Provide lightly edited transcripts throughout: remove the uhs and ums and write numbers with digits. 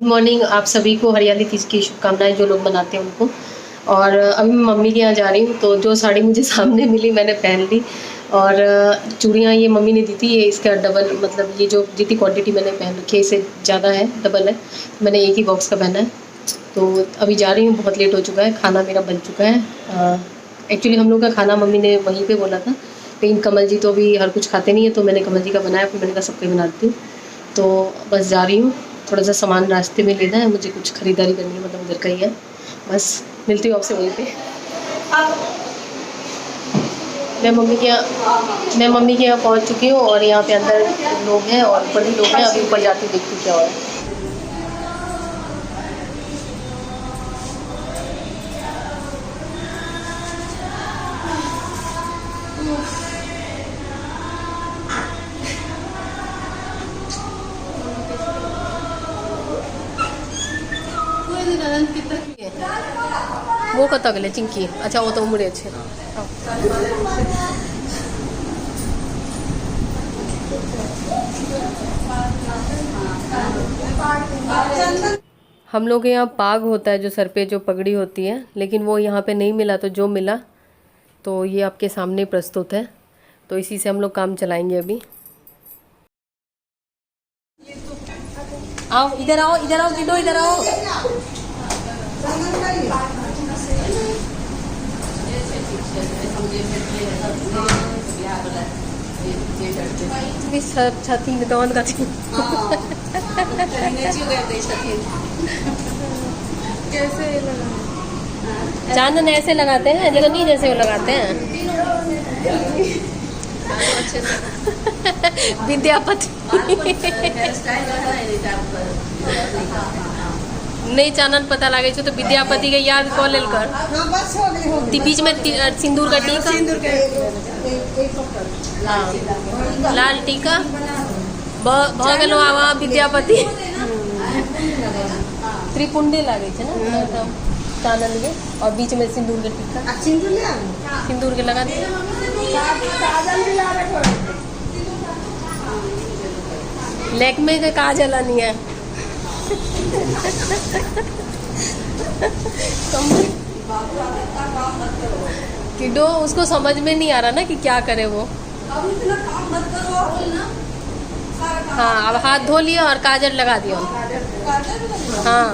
Good morning आप सभी को हरियाली तीज की शुभकामनाएं जो लोग मनाते हैं उनको। और अभी मैं मम्मी के यहाँ जा रही हूँ तो जो साड़ी मुझे सामने मिली मैंने पहन ली। और चूड़ियाँ ये मम्मी ने दी थी, ये इसका डबल मतलब ये जो जितनी क्वांटिटी मैंने पहन रखी है इससे ज़्यादा है, डबल है। मैंने एक ही बॉक्स का पहना है। तो अभी जा रही हूँ, बहुत लेट हो चुका है, खाना मेरा बन चुका है। एक्चुअली हम लोग का खाना मम्मी ने वहीं पर बोला था, लेकिन कमल जी तो अभी हर कुछ खाते नहीं है, तो मैंने कमल जी का बनाया, फिर मैंने कहा सबके बना देती हूँ। तो बस जा रही हूँ, थोड़ा सा सामान रास्ते में लेना है, मुझे कुछ ख़रीदारी करनी है, मतलब उधर का ही है। बस मिलती हूँ आपसे वहीं पे। मैं मम्मी के यहाँ पहुँच चुकी हूँ और यहाँ पे अंदर लोग हैं और ऊपर भी लोग हैं। अभी ऊपर जाती हूँ, देखती हूँ क्या हो रहा है। वो कत गले चिंकी, अच्छा वो तो उमड़े छे। हम लोग के यहाँ पाग होता है, जो सर पे जो पगड़ी होती है, लेकिन वो यहाँ पे नहीं मिला, तो जो मिला तो ये आपके सामने प्रस्तुत है। तो इसी से हम लोग काम चलाएंगे अभी। आओ इधर आओ, इधर आओ किडो, इधर आओ। छथिन कौन का कैसे चांदन ऐसे लगाते हैं, लेकिन नहीं जैसे वो लगाते हैं विद्यापति। नहीं चानन पता लगे तो विद्यापति के याद कॉल लेल कर। बीच में सिंदूर का टीका, लाल टीका भगल आवा विद्यापति त्रिपुंडी लागे छे ना चानन के, और बीच में सिंदूर के टीका, सिंदूर के लगा दिए। लैक्मे का काजल नहीं है। किडो उसको समझ में नहीं आ रहा ना कि क्या करे वो। हाँ अब हाथ धो लिया और काजल लगा दिया। हाँ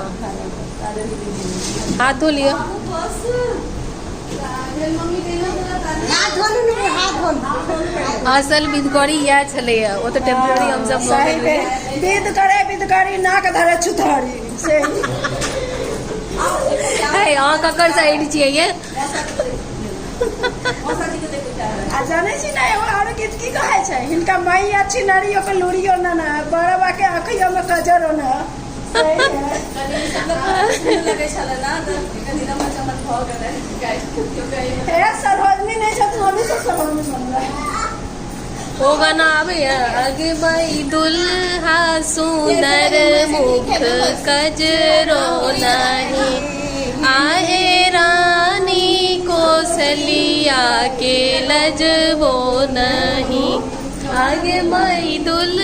हाथ धो लिया। असल विधकरी यह छले, वो तो टेम्पररी हम सब विधकरी नाक धरे छुथारी से यहाँ ककर साइड चाहिए। जाने छी ना एगो और गीत की कहे छै, हिनका माई अच्छी नारियो के लूरियो ना ना बड़वा के अखियो में कजरो ना सही है लगे छले ना कनी नमा चमन भ गेलै ए सरहजनी नहीं छ तू अभी से सरहजनी बन रहा वो गाना आवे आगे बाई दुल्हा सुंदर मुख कजरो नहीं, आए रानी कौशलिया के लजबो नहीं, आगे बाई दुल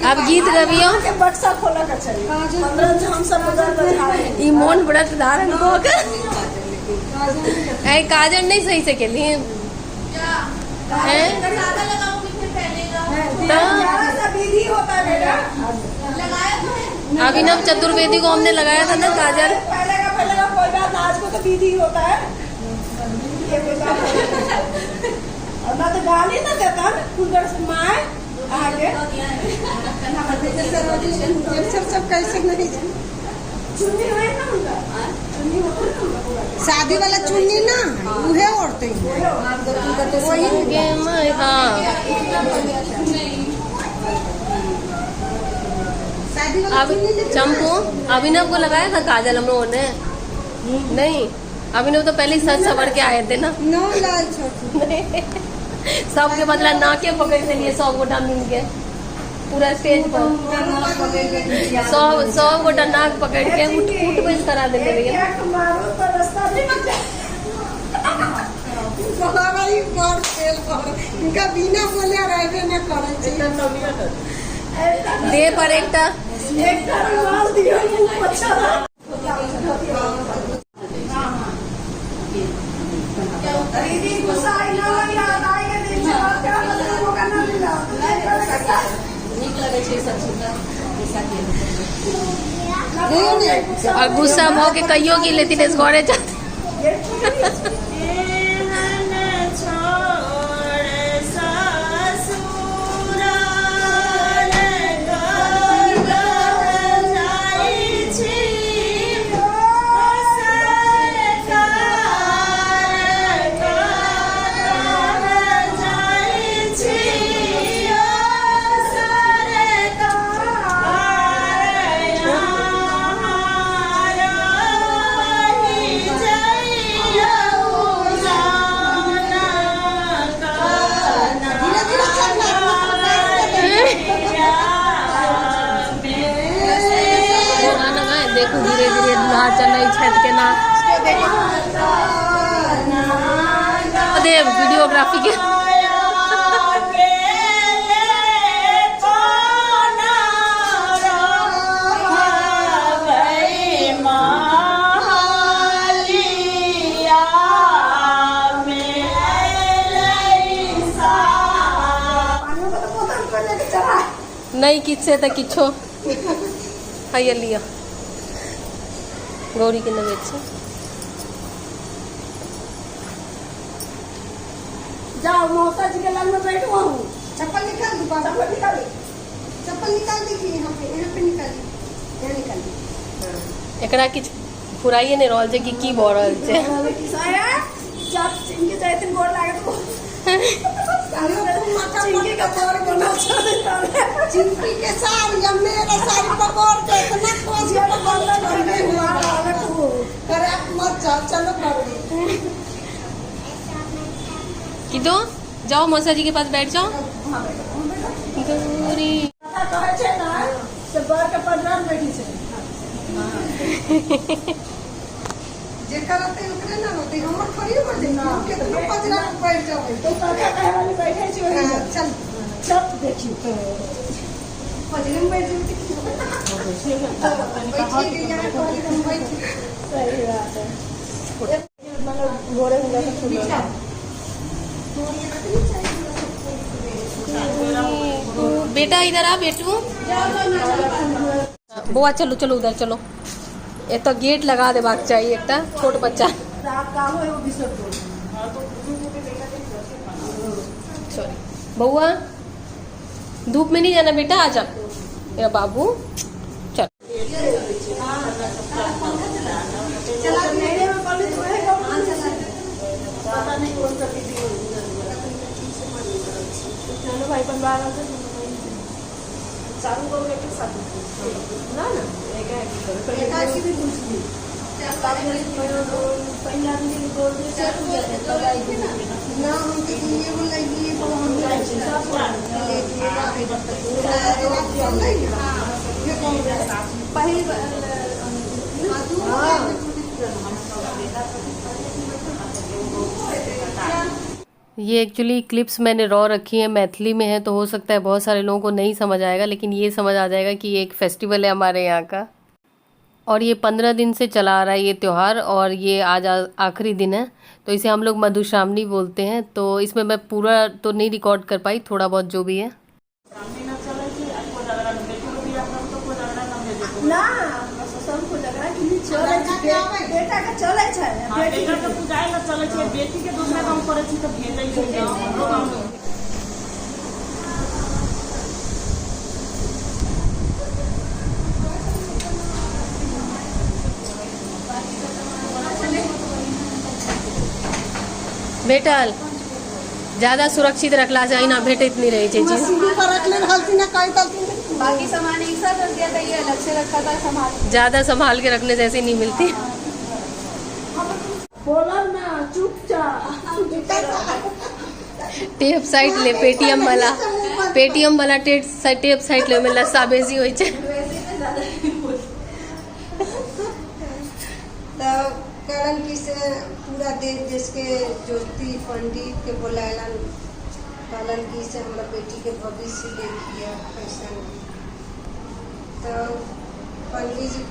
अब गीत गवियो मोन व्रत धारण हो काजल नहीं सही से लिए अभिनव चतुर्वेदी को हमने लगाया था ना काजल। कोई बात आज को तो विधि होता है और मैं तो गाली ना देता कुंदर से माए आगे सब कैसे नहीं चुन्नी है ना उनका, शादी वाला चुन्नी ना उहे औरतें वही। हाँ चंपू अभिनव को लगाया था काजल हम लोगों ने। नहीं अभिनव तो पहले सच सवर के आए थे ना। सबके बदला नाके पकड़ने लिए 100 गोटा मिल के पूरा स्टेज पर 100 गोटा नाक पकड़ के उठ बैठ करा देते भैया। बहराई पर खेल कर इनका बिना बोले रहबे न करे छै दे पर एकटा रुमाल दियो मुंह पछा दीदी गुस्सा आई ना याद आएगा दिन से बात क्या मतलब वो करना मिला नीक लगे छै सब सुनता पैसा के नहीं और गुस्सा भ के कहियो की लेती ने घरे जाते देखो धीरे धीरे ना चल छत के ना देव वीडियोग्राफी के नहीं किससे तो किछो है लिया गौरी के नवेद से जाओ मौसा जी के लग में बैठो हूँ चप्पल निकाल दो चप्पल निकाल दीजिए यहाँ पे निकालिए यहाँ निकालिए एकरा किछ फुराइए नहीं रहल छै कि की भ रहल छै जब चिंकी जैतिन गोर लागे तो चिंकी का पार बना चिंकी के साथ या मेरे साथ पकड़ के इतना खोज के पकड़ के हुआ करे मत चलो करो कि दो जाओ मौसा जी के पास बैठ जाओ गौरी कहे छै ना से बर के पडरान बैठी छै जे करते ओकरे ना होते हमर थोड़ी हो जे ना के तो पजरा पे बैठ जाओ तो काका कहे वाली बैठे छै वही चल सब देखियो पजरे में बैठ जाओ बैठिए यहाँ पर हम बैठ सही बात है मतलब घोड़े में जाकर बिछा बेटा इधर आ बेटू बुआ चलो चलो उधर चलो ये तो गेट लगा देबाक चाहिए एकटा छोट बच्चा सॉरी बउआ धूप में नहीं जाना बेटा आजा मेरा बाबू चल चलो भाई बनवा चालू करो एक साथ ना ना एक की भी कुछ नहीं पहला दिन गोल में से ना हम ये बोलेंगे ये हम पहली ये एक्चुअली क्लिप्स मैंने रॉ रखी है, मैथिली में है, तो हो सकता है बहुत सारे लोगों को नहीं समझ आएगा, लेकिन ये समझ आ जाएगा कि ये एक फेस्टिवल है हमारे यहाँ का। और ये 15 दिन से चला आ रहा है ये त्यौहार, और ये आज आखिरी दिन है, तो इसे हम लोग मधुश्रावणी बोलते हैं। तो इसमें मैं पूरा तो नहीं रिकॉर्ड कर पाई, थोड़ा बहुत जो भी है। बेटा के चले छै बेटा के पूजाए ला चले छै, बेटी के दूसरा काम करे छी त भेजै छै बेटल ज्यादा सुरक्षित रखला से अहिना भेटैत नहीं रहे छै चीज। बाकी सामान एक साथ रख दिया था, ये अलग से रखा था सामान। ज्यादा संभाल के रखने से ऐसे नहीं मिलती। बोला ना चुपचाप टेप साइड ले, पेटीएम वाला टेप साइड ले में लस्सा बेसी होय छै। कारण कि से पूरा देश देश के ज्योति पंडित के बोलायलन, कहलन कि से हमारा बेटी के भविष्य देखिए कैसा। तो पंडित जी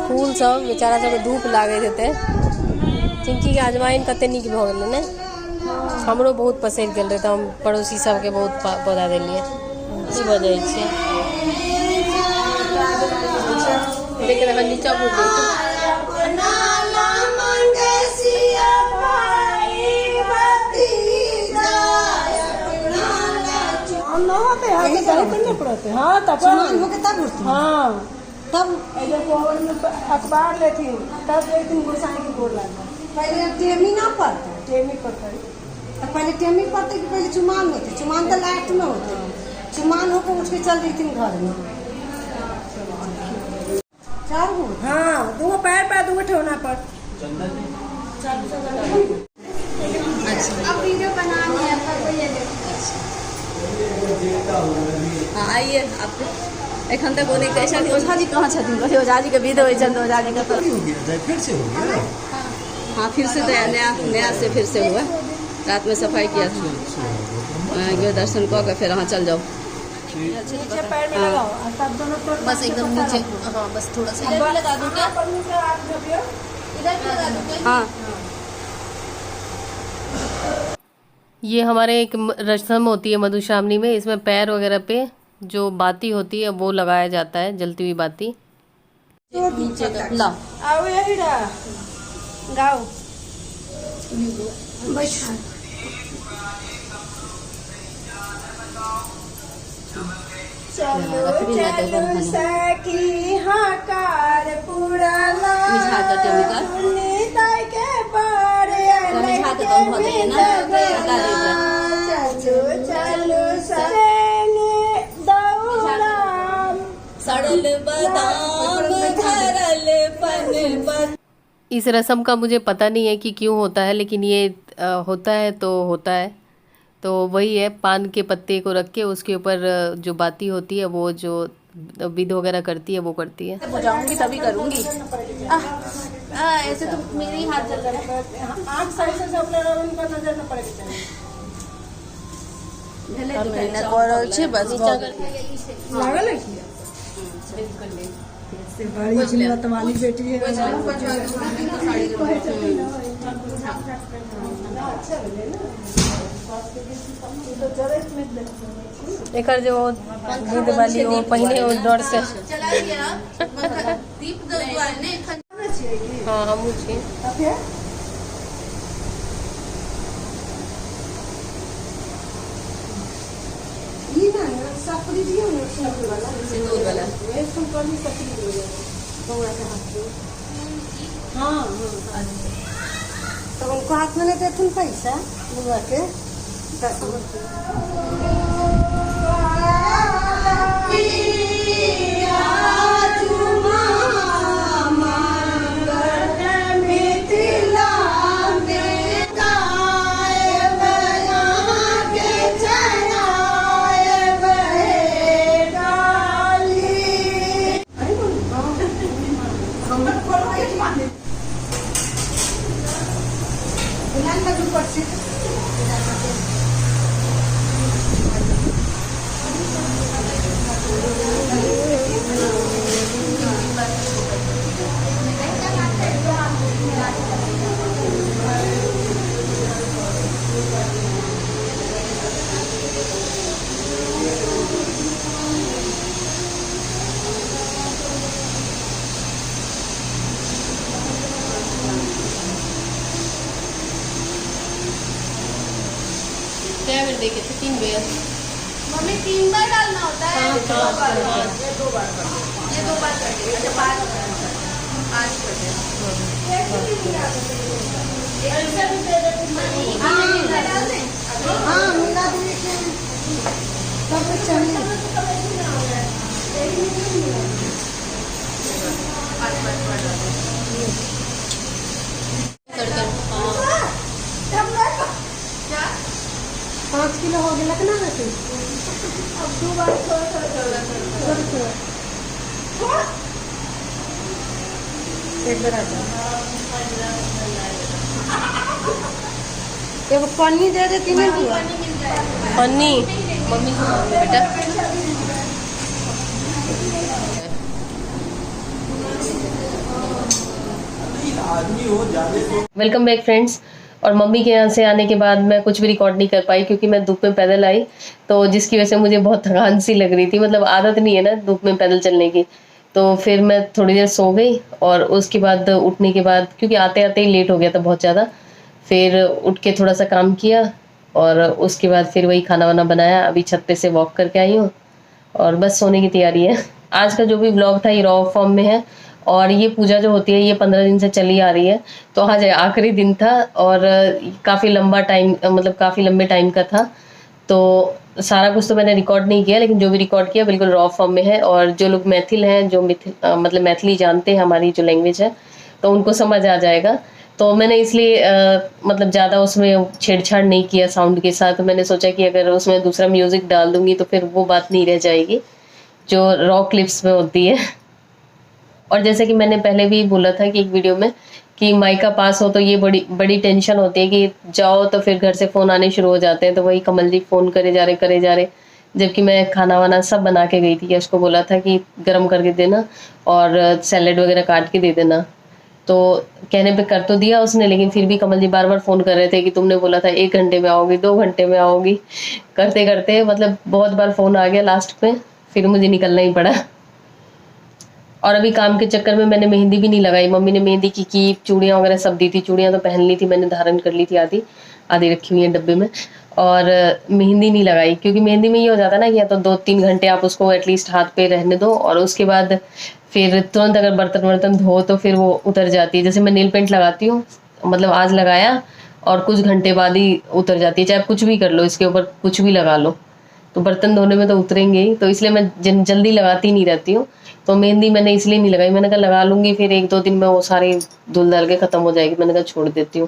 फूल सब बेचारा सबके धूप लागे देते। चिंकी के अजवाइन कते नीक भऽ गेलै ने, हमरो बहुत पसंद गेल रहे, तो हम पड़ोसी सबके बहुत पौधा देलिए। इसी वजह से देख रहे नीचा हाँ तब हाँ तब अखबार लेती तब एक दिन गोसाई की गोर लगा। पहले टेमी ना पड़ता, टेमी पड़ता है। तो पहले टेमी पड़ते कि पहले चुमान होते, चुमान तो लाइट में होते, चुमान होकर उठ के चल रही थी घर में। चार गो हाँ दो पैर पे दो ठेवना पर। अब वीडियो बनानी है पर ये आइए आप एखन तक ओने कैसा ओझा जी कहाँ छथिन? कहे ओझा जी के विध होइ छन, तो ओझा जी का तो फिर से हो गया। हाँ फिर से नया से फिर से हुआ। रात में सफाई किया गए, दर्शन कऽ के फिर अहाँ चल जाओ। नीचे पैर में लगाओ और तब दोनों तरफ बस एकदम नीचे। हाँ बस थोड़ा सा इधर भी लगा दूं क्या? इधर भी लगा दूं क्या? हाँ ये हमारे एक रस्म होती है मधुश्रावणी में, इसमें पैर वगैरह पे जो बाती होती है वो लगाया जाता है, जलती हुई बाती। नीचे का ला आओ यही रहा गाओ चलो चलो सखी हकार पुराना मिझा के टेमिका निताई के पार मिझा के कम हो गए ना, हटा दीजिए। चलो चलो सने दौड़ाम सड़ल बादाम धरल पन पर। इस रस्म का मुझे पता नहीं है कि क्यों होता है, लेकिन ये होता है तो होता है। तो वही है, पान के पत्ते को रख के उसके ऊपर जो बाती होती है वो जो विध वगैरह करती है वो करती है। हो जाऊंगी तभी करूंगी। ऐसे तो मेरे ही हाथ जल रहा है। आँख साइड से अपने उनका नजर न पड़े चाहिए। मेहनत कर रहल छी बस लागल है कि से बड़ी जिम्मत वाली बेटी है। एक जो विध वाली वो पहने वो डर से हाँ हम सिंदूर वाला हाँ तो उनको हाथ में नहीं देते पैसा बुआ के क्या बेर देखे थे 3 बेर। मम्मी 3 बार डालना होता है। ये 2 बार ये 2 बार कर दो। ये 2 बार कर दो। अच्छा 5 बजे ऐसे भी दे देती मम्मी। हाँ डाल दें। हाँ मिला देने के सब कुछ चाहिए। क्या 5 किलो हो गया कितना है तू? अब 2 बार थोड़ा एक बार आजा। एगो पन्नी दे देती ना बुआ। पन्नी मम्मी को मांगे बेटा। Welcome back friends. और मम्मी के यहाँ से आने के बाद मैं कुछ भी रिकॉर्ड नहीं कर पाई क्योंकि मैं धूप में पैदल आई, तो जिसकी वजह से मुझे बहुत थकान सी लग रही थी। मतलब आदत नहीं है ना धूप में पैदल चलने की। तो फिर मैं थोड़ी देर सो गई और उसके बाद उठने के बाद, क्योंकि आते आते ही लेट हो गया था बहुत ज़्यादा, फिर उठ के थोड़ा सा काम किया और उसके बाद फिर वही खाना वाना बनाया। अभी छत पे से वॉक करके आई हूँ और बस सोने की तैयारी है। आज का जो भी व्लॉग था ये रॉ फॉर्म में है और ये पूजा जो होती है ये 15 दिन से चली आ रही है। तो आज आखिरी दिन था और काफ़ी लंबा टाइम, मतलब काफ़ी लंबे टाइम का था। तो सारा कुछ तो मैंने रिकॉर्ड नहीं किया, लेकिन जो भी रिकॉर्ड किया बिल्कुल रॉ फॉर्म में है। और जो लोग मैथिल हैं, जो मतलब मैथिली जानते हैं, हमारी जो लैंग्वेज है, तो उनको समझ आ जाएगा। तो मैंने इसलिए मतलब ज़्यादा उसमें छेड़छाड़ नहीं किया साउंड के साथ। मैंने सोचा कि अगर उसमें दूसरा म्यूज़िक डाल दूँगी तो फिर वो बात नहीं रह जाएगी जो रॉ क्लिप्स में होती है। और जैसे कि मैंने पहले भी बोला था कि एक वीडियो में कि माइका पास हो तो ये बड़ी टेंशन होती है कि जाओ तो फिर घर से फ़ोन आने शुरू हो जाते हैं। तो वही कमल जी फ़ोन करे जा रहे, जबकि मैं खाना वाना सब बना के गई थी। यश को बोला था कि गर्म करके देना और सैलेड वगैरह काट के दे देना। तो कहने पे कर तो दिया उसने, लेकिन फिर भी कमल जी बार बार फ़ोन कर रहे थे कि तुमने बोला था 1 घंटे में आओगी, 2 घंटे में आओगी। करते करते मतलब बहुत बार फ़ोन आ गया लास्ट में, फिर मुझे निकलना ही पड़ा। और अभी काम के चक्कर में मैंने मेहंदी भी नहीं लगाई। मम्मी ने मेहंदी की चूड़ियाँ वगैरह सब दी थी। चूड़ियाँ तो पहन ली थी मैंने, धारण कर ली थी आधी रखी हुई है डब्बे में। और मेहंदी नहीं लगाई क्योंकि मेहंदी में ये हो जाता है ना कि या तो 2-3 घंटे आप उसको एटलीस्ट हाथ पे रहने दो और उसके बाद फिर तुरंत अगर बर्तन धो तो फिर वो उतर जाती है। जैसे मैं नेल पेंट लगाती हूँ, मतलब आज लगाया और कुछ घंटे बाद ही उतर जाती है। चाहे आप कुछ भी कर लो, इसके ऊपर कुछ भी लगा लो, तो बर्तन धोने में तो उतरेंगे ही। तो इसलिए मैं जल्दी लगाती नहीं रहती हूँ। तो मेहंदी मैंने इसलिए नहीं लगाई। मैंने कहा लगा लूँगी, फिर 1-2 दिन में वो सारी धुल डाल के ख़त्म हो जाएगी। मैंने कहा छोड़ देती हूँ,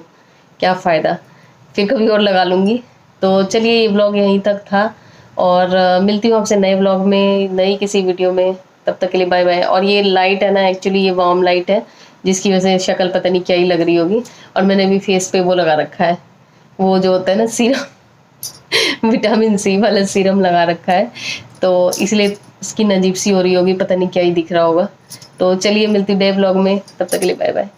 क्या फ़ायदा, फिर कभी और लगा लूँगी। तो चलिए ये व्लॉग यहीं तक था और मिलती हूँ आपसे नए व्लॉग में, नई किसी वीडियो में। तब तक के लिए बाय बाय। और ये लाइट है ना, एक्चुअली ये वार्म लाइट है जिसकी वजह से शक्ल पता नहीं क्या ही लग रही होगी। और मैंने भी फेस पे वो लगा रखा है, वो जो होता है ना सीरम, विटामिन सी वाला सीरम लगा रखा है, तो इसलिए स्किन अजीब सी हो रही होगी, पता नहीं क्या ही दिख रहा होगा। तो चलिए मिलती हूँ नए व्लॉग में, तब तक के लिए बाय बाय।